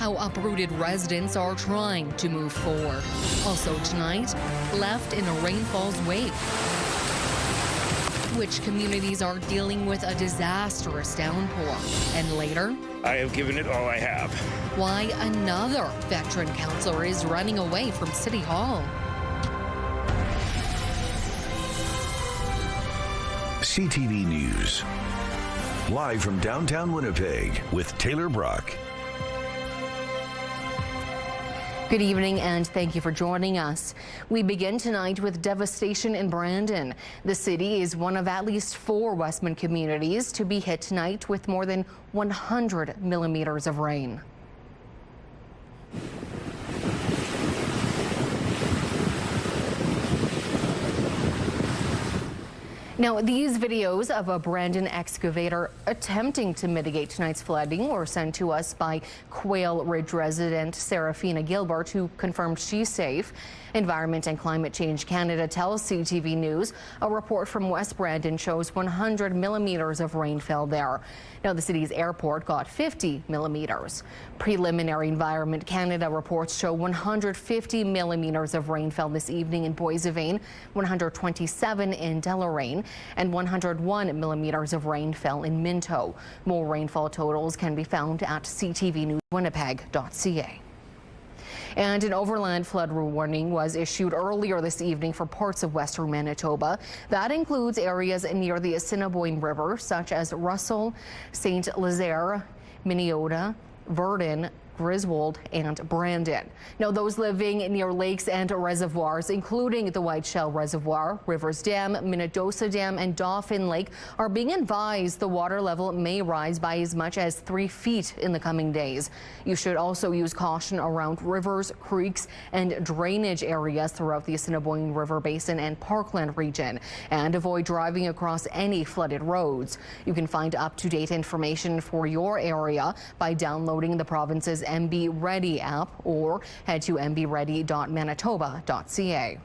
how uprooted residents are trying to move forward. Also tonight, left in a rainfall's wake. Which communities are dealing with a disastrous downpour. And later, I have given it all I have. Why another veteran councillor is running away from City Hall. CTV News. Live from downtown Winnipeg with Taylor Brock. Good evening and thank you for joining us. We begin tonight with devastation in Brandon. The city is one of at least 4 Westmount communities to be hit tonight with more than 100 millimeters of rain. Now, these videos of a Brandon excavator attempting to mitigate tonight's flooding were sent to us by Quail Ridge resident Serafina Gilbert, who confirmed she's safe. Environment and Climate Change Canada tells CTV News a report from West Brandon shows 100 millimeters of rain fell there. Now, the city's airport got 50 millimeters. Preliminary Environment Canada reports show 150 millimeters of rain fell this evening in Boissevain, 127 in Deloraine, and 101 millimeters of rain fell in Minto. More rainfall totals can be found at ctvnewswinnipeg.ca. And an overland flood warning was issued earlier this evening for parts of western Manitoba. That includes areas near the Assiniboine River, such as Russell, St. Lazare, Minneota, Verdun, Griswold, and Brandon. Now, those living near lakes and reservoirs, including the White Shell Reservoir, Rivers Dam, Minnedosa Dam, and Dauphin Lake, are being advised the water level may rise by as much as 3 feet in the coming days. You should also use caution around rivers, creeks, and drainage areas throughout the Assiniboine River Basin and Parkland region, and avoid driving across any flooded roads. You can find up-to-date information for your area by downloading the province's MB Ready app or head to mbready.manitoba.ca.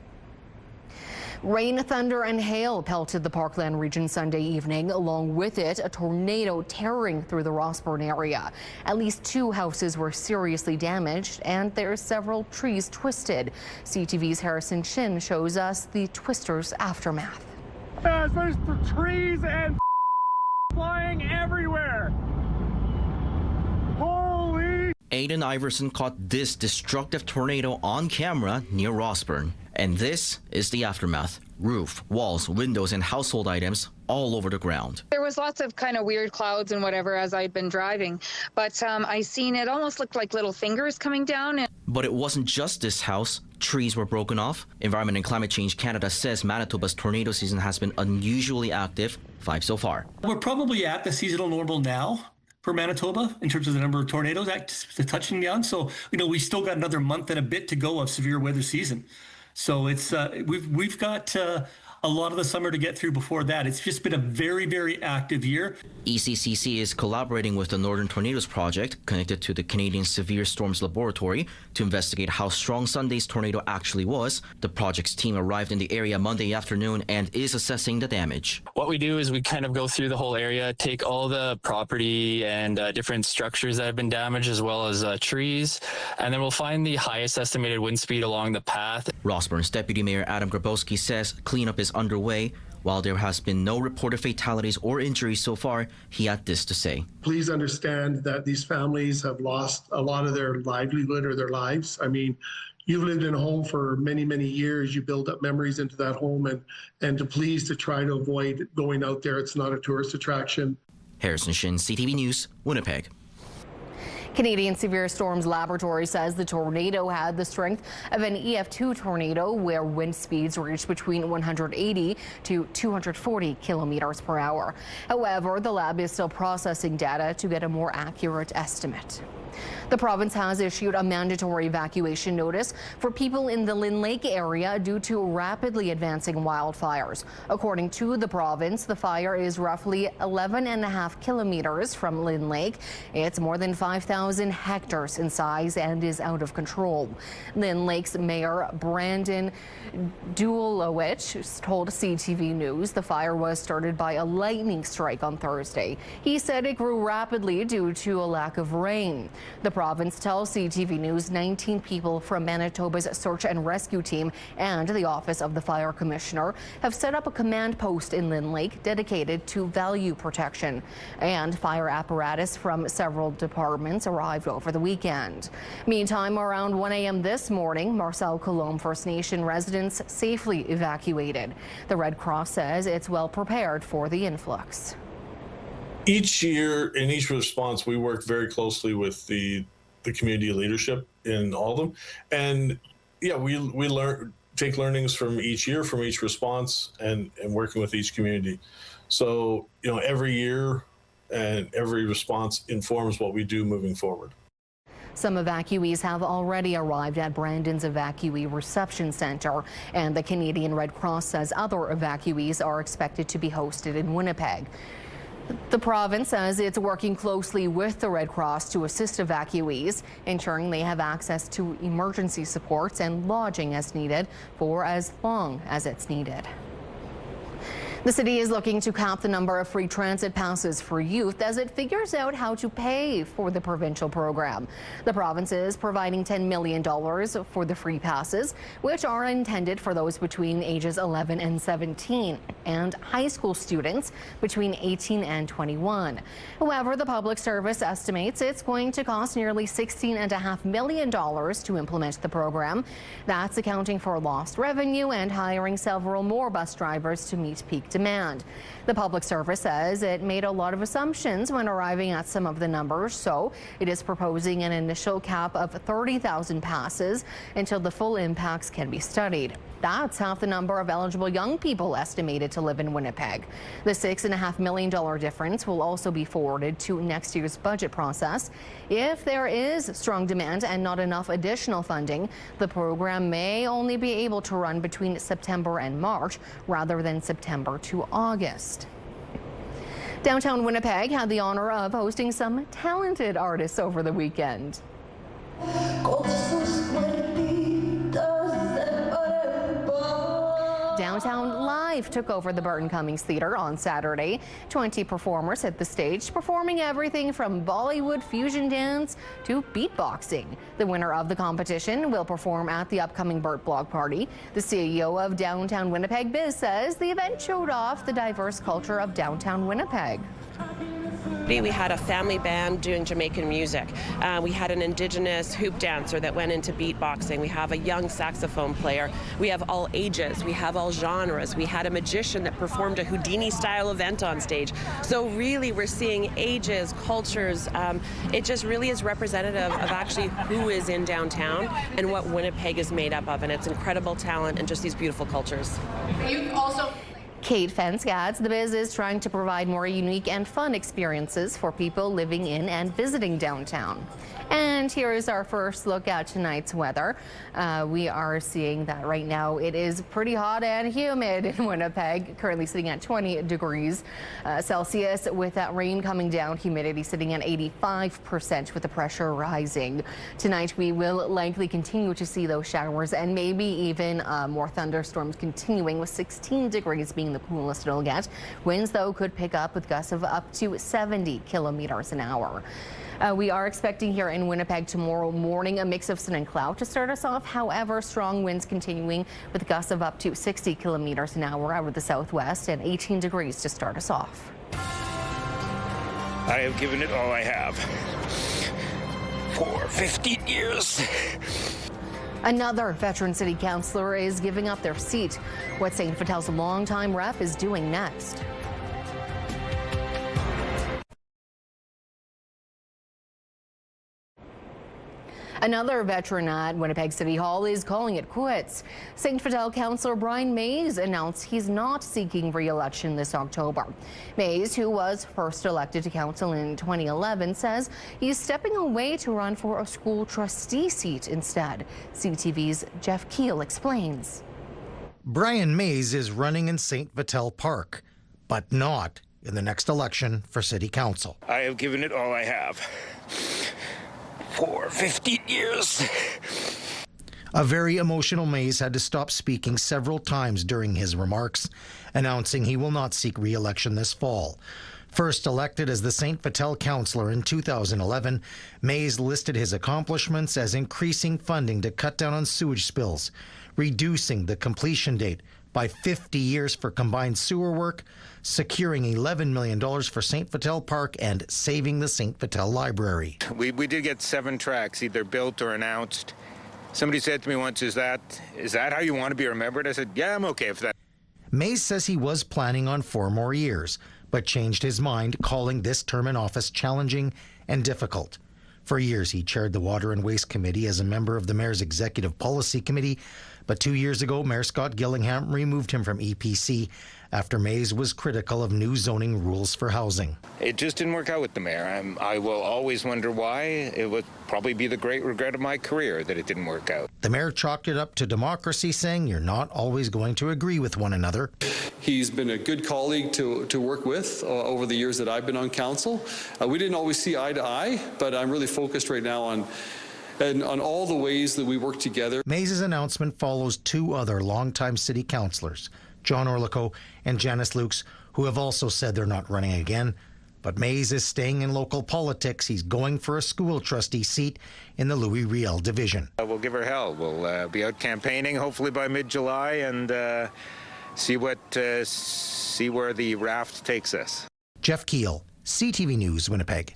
Rain, thunder, and hail pelted the Parkland region Sunday evening. Along with it, a tornado tearing through the Rossburn area. At least 2 houses were seriously damaged, and there are several trees twisted. CTV's Harrison Shin shows us the twister's aftermath. There's the trees and flying everywhere. Holy! Aidan Iverson caught this destructive tornado on camera near Rossburn. And this is the aftermath. Roof, walls, windows, and household items all over the ground. There was lots of kind of weird clouds and whatever as I'd been driving, but I seen it almost looked like little fingers coming down. But it wasn't just this house. Trees were broken off. Environment and Climate Change Canada says Manitoba's tornado season has been unusually active, 5 so far. We're probably at the seasonal normal now for Manitoba in terms of the number of tornadoes touching down. So, we still got another month and a bit to go of severe weather season. So it's we've got a lot of the summer to get through before that. It's just been a very, very active year. ECCC is collaborating with the Northern Tornadoes Project, connected to the Canadian Severe Storms Laboratory, to investigate how strong Sunday's tornado actually was. The project's team arrived in the area Monday afternoon and is assessing the damage. What we do is we kind of go through the whole area, take all the property and different structures that have been damaged, as well as trees, and then we'll find the highest estimated wind speed along the path. Rossburn's Deputy Mayor Adam Grabowski says cleanup is underway. While there has been no reported fatalities or injuries so far, he had this to say. Please understand that these families have lost a lot of their livelihood or their lives. I mean, you've lived in a home for many, many years. You build up memories into that home, and to try to avoid going out there. It's not a tourist attraction. Harrison Shin, CTV News, Winnipeg. Canadian Severe Storms Laboratory says the tornado had the strength of an EF2 tornado, where wind speeds reached between 180 to 240 kilometers per hour. However, the lab is still processing data to get a more accurate estimate. The province has issued a mandatory evacuation notice for people in the Lynn Lake area due to rapidly advancing wildfires. According to the province, the fire is roughly 11.5 kilometers from Lynn Lake. It's more than 5,000 2,000 hectares in size and is out of control. Lynn Lake's Mayor Brandon Dulowich told CTV News the fire was started by a lightning strike on Thursday. He said it grew rapidly due to a lack of rain. The province tells CTV News 19 people from Manitoba's search and rescue team and the Office of the Fire Commissioner have set up a command post in Lynn Lake dedicated to value protection. And fire apparatus from several departments arrived over the weekend. Meantime, around 1 a.m. this morning, Marcel Colombe First Nation residents safely evacuated. The Red Cross says it's well prepared for the influx. Each year in each response, we work very closely with the community leadership in all of them. And yeah, we take learnings from each year, from each response, and working with each community. So, every year and every response informs what we do moving forward. Some evacuees have already arrived at Brandon's Evacuee Reception Center, and the Canadian Red Cross says other evacuees are expected to be hosted in Winnipeg. The province says it's working closely with the Red Cross to assist evacuees, ensuring they have access to emergency supports and lodging as needed for as long as it's needed. The city is looking to cap the number of free transit passes for youth as it figures out how to pay for the provincial program. The province is providing $10 million for the free passes, which are intended for those between ages 11 and 17 and high school students between 18 and 21. However, the public service estimates it's going to cost nearly $16.5 million to implement the program. That's accounting for lost revenue and hiring several more bus drivers to meet peak demand. The public service says it made a lot of assumptions when arriving at some of the numbers, so it is proposing an initial cap of 30,000 passes until the full impacts can be studied. That's half the number of eligible young people estimated to live in Winnipeg. The $6.5 million difference will also be forwarded to next year's budget process. If there is strong demand and not enough additional funding, the program may only be able to run between September and March rather than September to August. Downtown Winnipeg had the honor of hosting some talented artists over the weekend. Downtown Live took over the Burton Cummings Theatre on Saturday. 20 performers hit the stage, performing everything from Bollywood fusion dance to beatboxing. The winner of the competition will perform at the upcoming Burt Block Party. The CEO of Downtown Winnipeg Biz says the event showed off the diverse culture of downtown Winnipeg. We had a family band doing Jamaican music. We had an indigenous hoop dancer that went into beatboxing. We have a young saxophone player. We have all ages. We have all genres. We had a magician that performed a Houdini-style event on stage. So really, we're seeing ages, cultures. It just really is representative of actually who is in downtown and what Winnipeg is made up of, and it's incredible talent and just these beautiful cultures. Kate Fenske adds the Biz is trying to provide more unique and fun experiences for people living in and visiting downtown. And here is our first look at tonight's weather. We are seeing that right now it is pretty hot and humid in Winnipeg, currently sitting at 20 degrees Celsius with that rain coming down, humidity sitting at 85% with the pressure rising. Tonight we will likely continue to see those showers and maybe even more thunderstorms continuing, with 16 degrees being the coolest it'll get. Winds though could pick up with gusts of up to 70 kilometers an hour. We are expecting here in Winnipeg tomorrow morning a mix of sun and cloud to start us off. However, strong winds continuing with gusts of up to 60 kilometers an hour out of the southwest and 18 degrees to start us off. I have given it all I have for 15 years. Another veteran city councillor is giving up their seat. What St. Vitel's longtime rep is doing next. Another veteran at Winnipeg City Hall is calling it quits. St. Vital councillor Brian Mays announced he's not seeking re-election this October. Mays, who was first elected to council in 2011, says he's stepping away to run for a school trustee seat instead. CTV's Jeff Keel explains. Brian Mays is running in St. Vital Park, but not in the next election for city council. I have given it all I have for 15 years. A very emotional Mays had to stop speaking several times during his remarks, announcing he will not seek re-election this fall. First elected as the St. Vital councillor in 2011, Mays listed his accomplishments as increasing funding to cut down on sewage spills, reducing the completion date by 50 years for combined sewer work, securing $11 million for St. Vital Park, and saving the St. Vital Library. We did get 7 tracks either built or announced. Somebody said to me once, is that how you want to be remembered? I said, yeah, I'm okay with that. Mays says he was planning on 4 more years, but changed his mind, calling this term in office challenging and difficult. For years, he chaired the Water and Waste Committee as a member of the Mayor's Executive Policy Committee, but 2 years ago, Mayor Scott Gillingham removed him from EPC after Mays was critical of new zoning rules for housing. It just didn't work out with the mayor. I will always wonder why. It would probably be the great regret of my career that it didn't work out. The mayor chalked it up to democracy, saying you're not always going to agree with one another. He's been a good colleague to work with over the years that I've been on council. We didn't always see eye to eye, but I'm really focused right now on all the ways that we work together. Mays' announcement follows 2 other longtime city councillors, John Orlico and Janice Lukes, who have also said they're not running again. But Mays is staying in local politics. He's going for a school trustee seat in the Louis Riel division. We'll give her hell. We'll be out campaigning hopefully by mid-July and see where the raft takes us. Jeff Keel, CTV News, Winnipeg.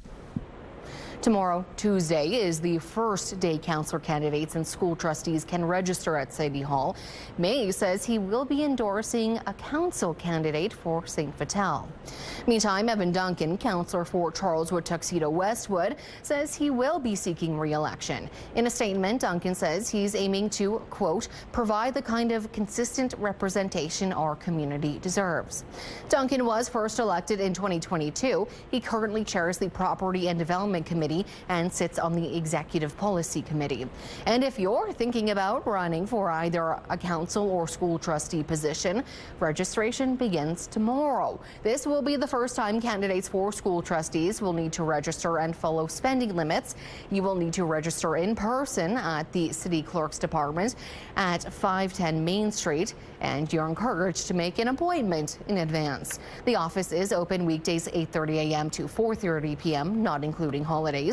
Tomorrow, Tuesday, is the first day councillor candidates and school trustees can register at City Hall. May says he will be endorsing a council candidate for St. Vital. Meantime, Evan Duncan, councillor for Charleswood Tuxedo Westwood, says he will be seeking re-election. In a statement, Duncan says he's aiming to, quote, provide the kind of consistent representation our community deserves. Duncan was first elected in 2022. He currently chairs the Property and Development Committee and sits on the Executive Policy Committee. And if you're thinking about running for either a council or school trustee position, registration begins tomorrow. This will be the first time candidates for school trustees will need to register and follow spending limits. You will need to register in person at the City Clerk's Department at 510 Main Street, and you're encouraged to make an appointment in advance. The office is open weekdays 8:30 a.m. to 4:30 p.m., not including holidays.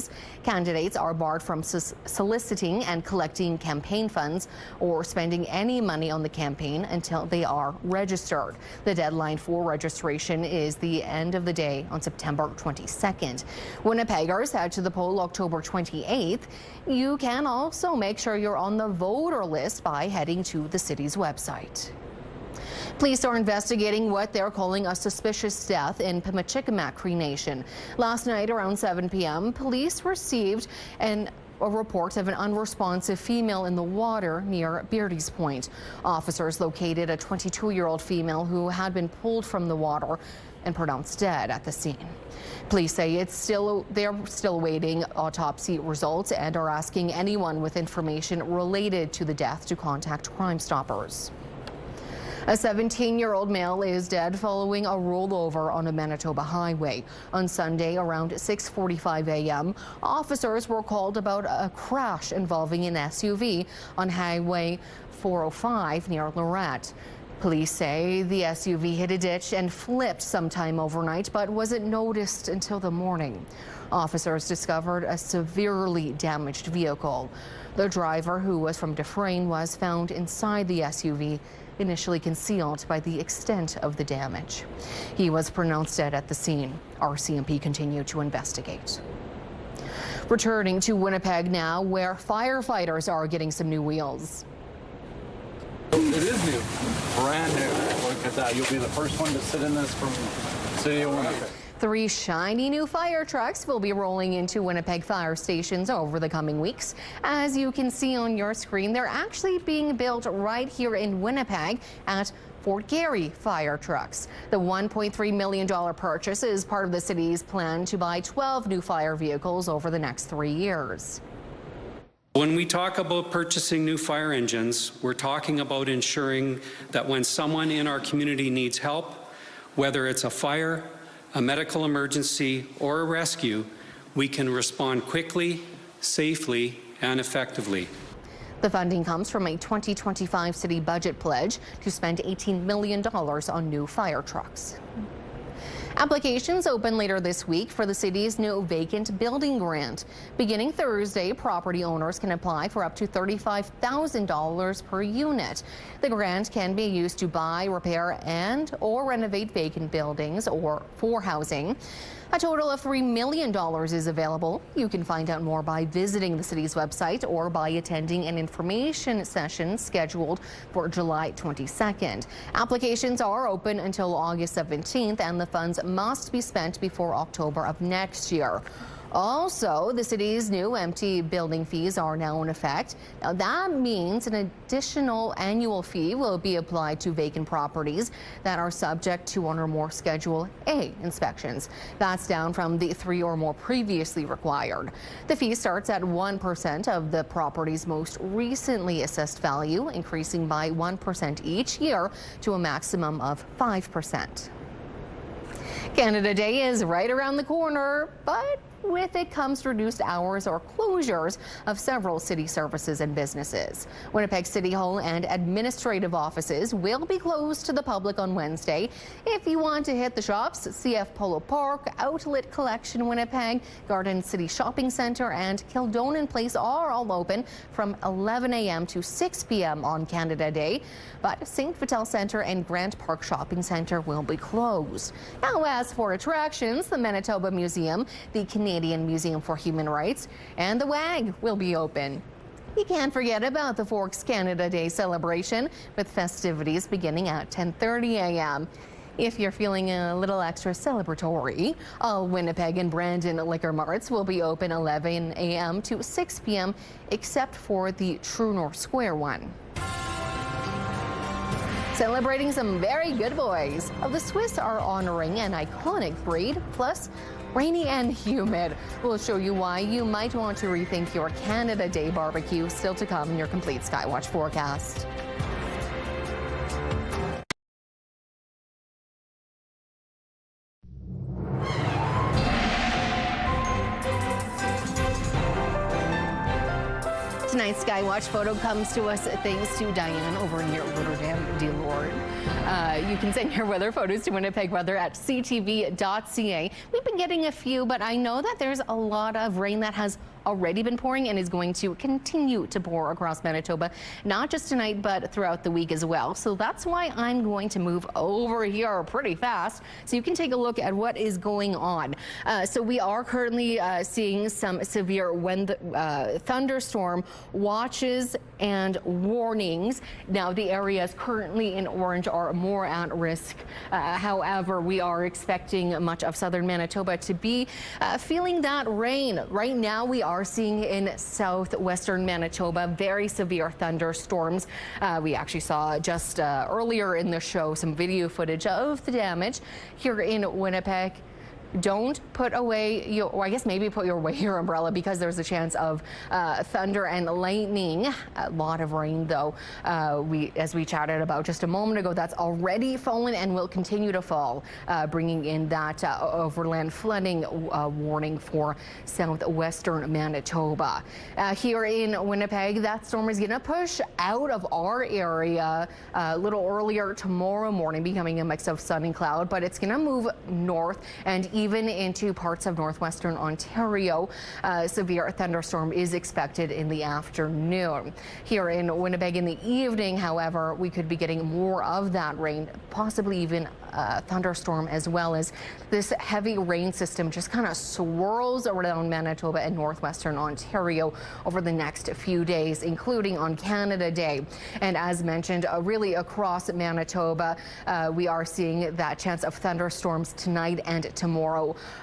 Candidates are barred from soliciting and collecting campaign funds or spending any money on the campaign until they are registered. The deadline for registration is the end of the day on September 22nd. Winnipeggers head to the poll October 28th. You can also make sure you're on the voter list by heading to the city's website. Police are investigating what they're calling a suspicious death in Pimachikamak Cree Nation. Last night around 7 p.m., police received a report of an unresponsive female in the water near Beardy's Point. Officers located a 22-year-old female who had been pulled from the water and pronounced dead at the scene. Police say they're still awaiting autopsy results and are asking anyone with information related to the death to contact Crime Stoppers. A 17-year-old male is dead following a rollover on a Manitoba highway. On Sunday around 6:45 a.m., officers were called about a crash involving an SUV on Highway 405 near Lorette. Police say the SUV hit a ditch and flipped sometime overnight, but wasn't noticed until the morning. Officers discovered a severely damaged vehicle. The driver, who was from Dufresne, was found inside the SUV, initially concealed by the extent of the damage. He was pronounced dead at the scene. RCMP continued to investigate. Returning to Winnipeg now, where firefighters are getting some new wheels. It is new, brand new. Look at that. You'll be the first one to sit in this from City of Winnipeg. 3 shiny new fire trucks will be rolling into Winnipeg fire stations over the coming weeks. As you can see on your screen, they're actually being built right here in Winnipeg at Fort Garry Fire Trucks. The $1.3 million purchase is part of the city's plan to buy 12 new fire vehicles over the next 3 years. When we talk about purchasing new fire engines, we're talking about ensuring that when someone in our community needs help, whether it's a fire, a medical emergency, or a rescue, we can respond quickly, safely, and effectively. The funding comes from a 2025 city budget pledge to spend $18 million on new fire trucks. Applications open later this week for the city's new vacant building grant. Beginning Thursday, property owners can apply for up to $35,000 per unit. The grant can be used to buy, repair, and/or renovate vacant buildings or for housing. A total of $3 million is available. You can find out more by visiting the city's website or by attending an information session scheduled for July 22nd. Applications are open until August 17th, and the funds must be spent before October of next year. Also, the city's new empty building fees are now in effect. Now, that means an additional annual fee will be applied to vacant properties that are subject to one or more Schedule A inspections. That's down from the 3 or more previously required. The fee starts at 1% of the property's most recently assessed value, increasing by 1% each year to a maximum of 5%. Canada Day is right around the corner, but with it comes reduced hours or closures of several city services and businesses. Winnipeg City Hall and administrative offices will be closed to the public on Wednesday. If you want to hit the shops, CF Polo Park, Outlet Collection Winnipeg, Garden City Shopping Centre, and Kildonan Place are all open from 11 a.m. to 6 p.m. on Canada Day. But St. Vital Centre and Grant Park Shopping Centre will be closed. Now, as for attractions, the Manitoba Museum, the Canadian Museum for Human Rights, and the WAG will be open. You can't forget about the Forks Canada Day celebration, with festivities beginning at 10:30 a.m. If you're feeling a little extra celebratory, all Winnipeg and Brandon liquor marts will be open 11 a.m. to 6 p.m. except for the True North Square one. Celebrating some very good boys. The Swiss are honoring an iconic breed, plus rainy and humid. We'll show you why you might want to rethink your Canada Day barbecue. Still to come in your complete Skywatch forecast. Tonight's Skywatch photo comes to us thanks to Diane over near Rotterdam, dear Lord. You can send your weather photos to Winnipeg Weather at ctv.ca. We've been getting a few, but I know that there's a lot of rain that has already been pouring and is going to continue to pour across Manitoba, not just tonight, but throughout the week as well. So that's why I'm going to move over here pretty fast so you can take a look at what is going on. So we are currently seeing some severe thunderstorm watches and warnings. Now, the areas currently in orange are more at risk. However, we are expecting much of southern Manitoba to be feeling that rain. Right now, we are seeing in southwestern Manitoba very severe thunderstorms. We actually saw just earlier in the show some video footage of the damage here in Winnipeg. Don't put away your, or I guess maybe put away your umbrella, because there's a chance of thunder and lightning. A lot of rain, though. As we chatted about just a moment ago, that's already fallen and will continue to fall, bringing in that overland flooding warning for southwestern Manitoba. Here in Winnipeg, that storm is going to push out of our area a little earlier tomorrow morning, becoming a mix of sun and cloud, but it's going to move north and even into parts of northwestern Ontario. Severe thunderstorm is expected in the afternoon. Here in Winnipeg in the evening, however, we could be getting more of that rain, possibly even thunderstorm, as well as this heavy rain system just kind of swirls around Manitoba and northwestern Ontario over the next few days, including on Canada Day. And as mentioned, really across Manitoba, we are seeing that chance of thunderstorms tonight and tomorrow.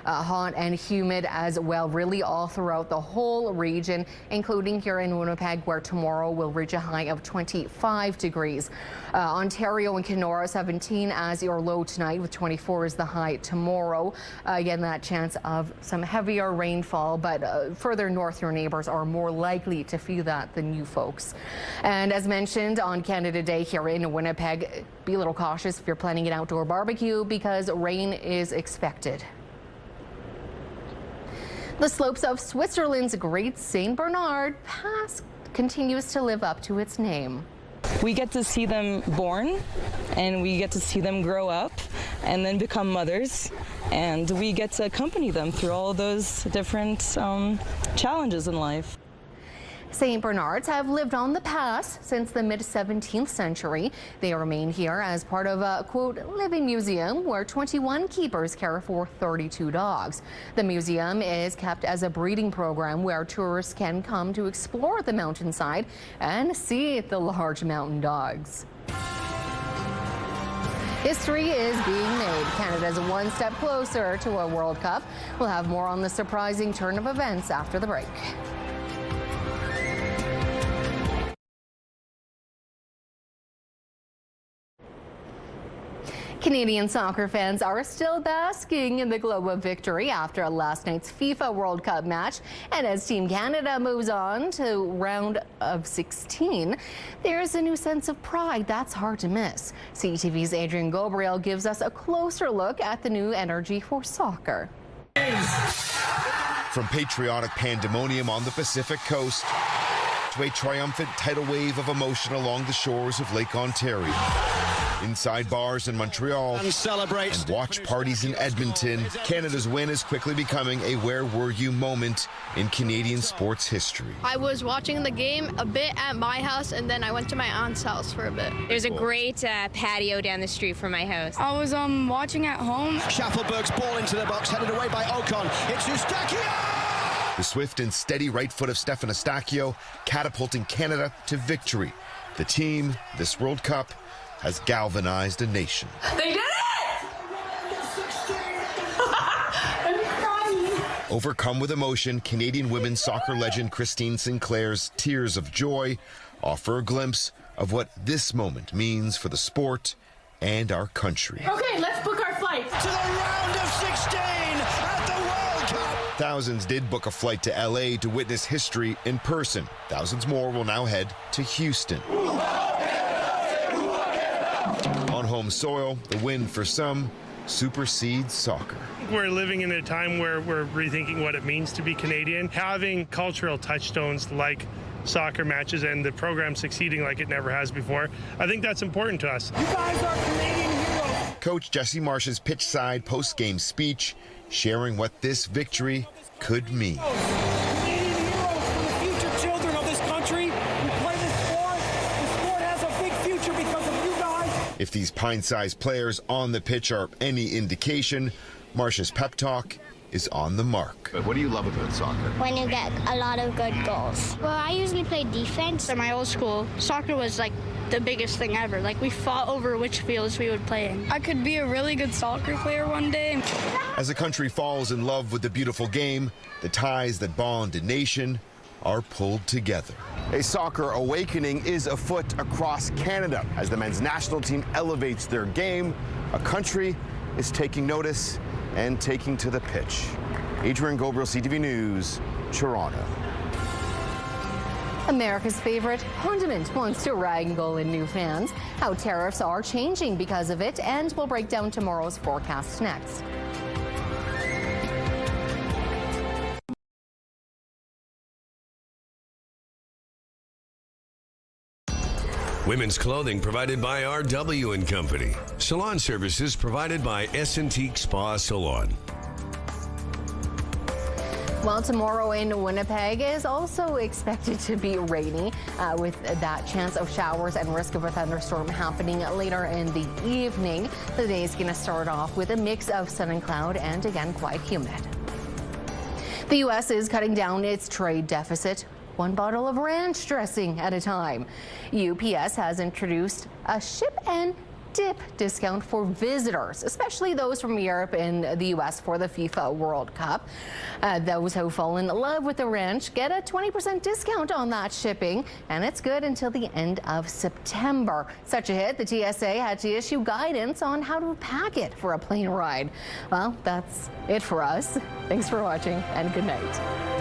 Hot and humid as well, really all throughout the whole region, including here in Winnipeg, where tomorrow will reach a high of 25 degrees. Ontario and Kenora 17 as your low tonight, with 24 is the high tomorrow. Again, that chance of some heavier rainfall, but further north, your neighbors are more likely to feel that than you folks. And as mentioned, on Canada Day here in Winnipeg, be a little cautious if you're planning an outdoor barbecue, because rain is expected. The slopes of Switzerland's Great St. Bernard Pass continues to live up to its name. We get to see them born, and we get to see them grow up and then become mothers, and we get to accompany them through all those different challenges in life. St. Bernards have lived on the pass since the mid-17th century. They remain here as part of a, quote, living museum where 21 keepers care for 32 dogs. The museum is kept as a breeding program where tourists can come to explore the mountainside and see the large mountain dogs. History is being made. Canada's one step closer to a World Cup. We'll have more on the surprising turn of events after the break. Canadian soccer fans are still basking in the glow of victory after last night's FIFA World Cup match. And as Team Canada moves on to round of 16, there's a new sense of pride that's hard to miss. CTV's Adrian Gabriel gives us a closer look at the new energy for soccer. From patriotic pandemonium on the Pacific coast to a triumphant tidal wave of emotion along the shores of Lake Ontario. Inside bars in Montreal and watch parties in Edmonton, Canada's win is quickly becoming a where were you moment in Canadian sports history. I was watching the game a bit at my house, and then I went to my aunt's house for a bit. There's a great patio down the street from my house. I was watching at home. Schaffelberg's ball into the box, headed away by Ocon. It's Eustachio! The swift and steady right foot of Stefan Eustachio catapulting Canada to victory. The team, this World Cup, has galvanized a nation. They did it! Overcome with emotion, Canadian women's soccer legend Christine Sinclair's tears of joy offer a glimpse of what this moment means for the sport and our country. Okay, let's book our flight. To the round of 16 at the World Cup. Thousands did book a flight to LA to witness history in person. Thousands more will now head to Houston. On home soil, the win for some supersedes soccer. We're living in a time where we're rethinking what it means to be Canadian. Having cultural touchstones like soccer matches and the program succeeding like it never has before, I think that's important to us. You guys are Canadian heroes. Coach Jesse Marsh's pitchside post-game speech sharing what this victory could mean. Canadian heroes for the future children of this country. We play this sport. The sport has a big future because of you guys. If these pint-sized players on the pitch are any indication, Marsh's pep talk is on the mark. But what do you love about soccer? When you get a lot of good goals. Well, I usually play defense. At my old school, soccer was like the biggest thing ever. Like, we fought over which fields we would play in. I could be a really good soccer player one day. As a country falls in love with the beautiful game, the ties that bond a nation are pulled together. A soccer awakening is afoot across Canada. As the men's national team elevates their game, a country is taking notice and taking to the pitch. Adrian Gabriel, CTV News, Toronto. America's favorite condiment wants to wrangle in new fans. How tariffs are changing because of it, and we'll break down tomorrow's forecast next. Women's clothing provided by RW & Company. Salon services provided by S&T Spa Salon. Well, tomorrow in Winnipeg is also expected to be rainy with that chance of showers and risk of a thunderstorm happening later in the evening. The day is going to start off with a mix of sun and cloud and again quite humid. The U.S. is cutting down its trade deficit, one bottle of ranch dressing at a time. UPS has introduced a ship and dip discount for visitors, especially those from Europe and the U.S. for the FIFA World Cup. Those who fall in love with the ranch get a 20% discount on that shipping, and it's good until the end of September. Such a hit, the TSA had to issue guidance on how to pack it for a plane ride. Well, that's it for us. Thanks for watching, and good night.